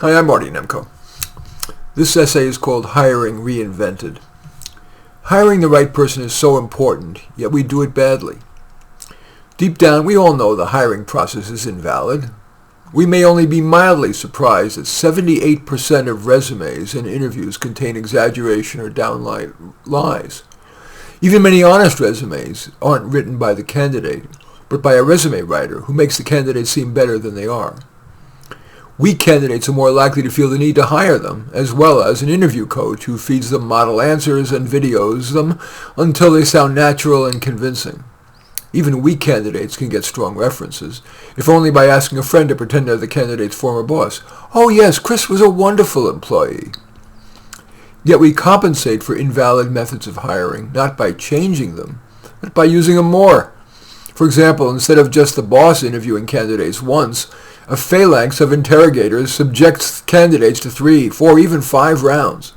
Hi, I'm Marty Nemko. This essay is called Hiring Reinvented. Hiring the right person is so important, yet we do it badly. Deep down, we all know the hiring process is invalid. We may only be mildly surprised that 78% of resumes and interviews contain exaggeration or downright lies. Even many honest resumes aren't written by the candidate, but by a resume writer who makes the candidate seem better than they are. Weak candidates are more likely to feel the need to hire them, as well as an interview coach who feeds them model answers and videos them until they sound natural and convincing. Even weak candidates can get strong references, if only by asking a friend to pretend they're the candidate's former boss. Oh yes, Chris was a wonderful employee. Yet we compensate for invalid methods of hiring, not by changing them, but by using them more. For example, instead of just the boss interviewing candidates once, a phalanx of interrogators subjects candidates to 3, 4, even 5 rounds.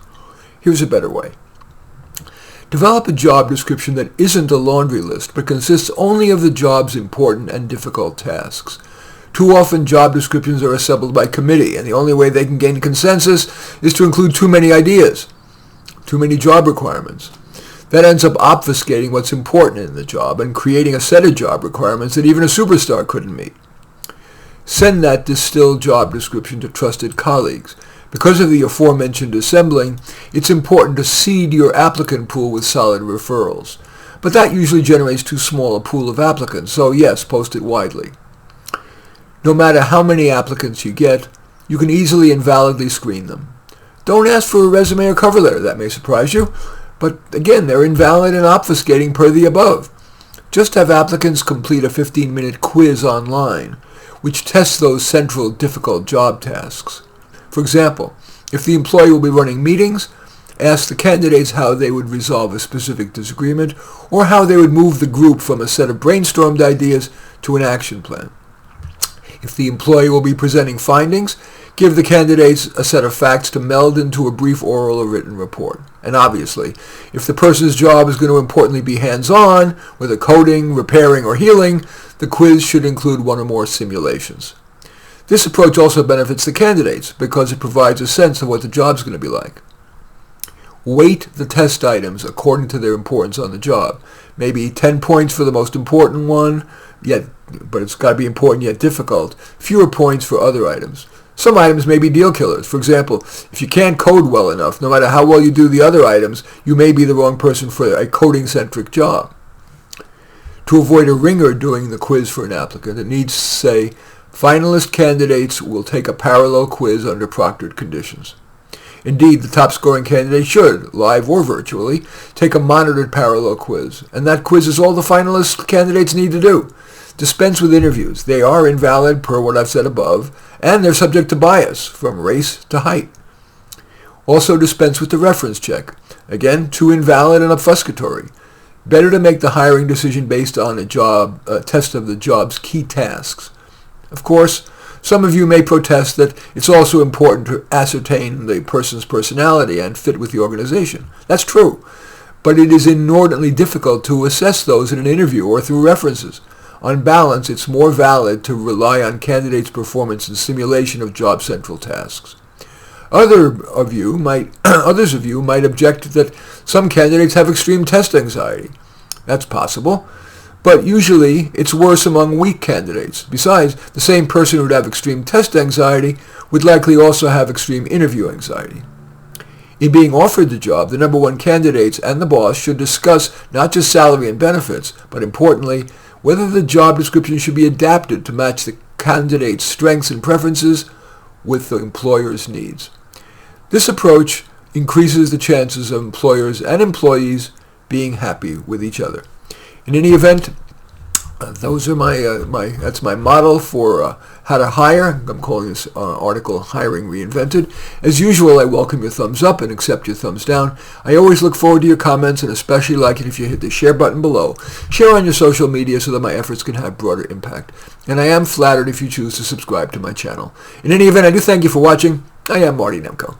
Here's a better way. Develop a job description that isn't a laundry list, but consists only of the job's important and difficult tasks. Too often, job descriptions are assembled by committee, and the only way they can gain consensus is to include too many ideas, too many job requirements. That ends up obfuscating what's important in the job and creating a set of job requirements that even a superstar couldn't meet. Send that distilled job description to trusted colleagues. Because of the aforementioned assembling, it's important to seed your applicant pool with solid referrals. But that usually generates too small a pool of applicants, so yes, post it widely. No matter how many applicants you get, you can easily and validly screen them. Don't ask for a resume or cover letter, that may surprise you, but again, they're invalid and obfuscating per the above. Just have applicants complete a 15-minute quiz online, which tests those central difficult job tasks. For example, if the employee will be running meetings, ask the candidates how they would resolve a specific disagreement or how they would move the group from a set of brainstormed ideas to an action plan. If the employee will be presenting findings, give the candidates a set of facts to meld into a brief oral or written report. And obviously, if the person's job is going to importantly be hands-on, whether coding, repairing, or healing, the quiz should include one or more simulations. This approach also benefits the candidates because it provides a sense of what the job's going to be like. Weight the test items according to their importance on the job. Maybe 10 points for the most important one, but it's got to be important yet difficult. Fewer points for other items. Some items may be deal killers. For example, if you can't code well enough, no matter how well you do the other items, you may be the wrong person for a coding-centric job. To avoid a ringer doing the quiz for an applicant, it needs to say, finalist candidates will take a parallel quiz under proctored conditions. Indeed, the top-scoring candidate should, live or virtually, take a monitored parallel quiz, and that quiz is all the finalist candidates need to do. Dispense with interviews. They are invalid per what I've said above, and they're subject to bias, from race to height. Also dispense with the reference check. Again, too invalid and obfuscatory. Better to make the hiring decision based on a test of the job's key tasks. Of course, some of you may protest that it's also important to ascertain the person's personality and fit with the organization. That's true, but it is inordinately difficult to assess those in an interview or through references. On balance, it's more valid to rely on candidates' performance in simulation of job central tasks. Others of you might object that some candidates have extreme test anxiety. That's possible, but usually it's worse among weak candidates. Besides, the same person who would have extreme test anxiety would likely also have extreme interview anxiety. In being offered the job, the number one candidates and the boss should discuss not just salary and benefits, but importantly, whether the job description should be adapted to match the candidate's strengths and preferences with the employer's needs. This approach increases the chances of employers and employees being happy with each other. In any event, those are that's my model for how to hire. I'm calling this article Hiring Reinvented. As usual, I welcome your thumbs up and accept your thumbs down. I always look forward to your comments and especially like it if you hit the share button below. Share on your social media so that my efforts can have broader impact. And I am flattered if you choose to subscribe to my channel. In any event, I do thank you for watching. I am Marty Nemko.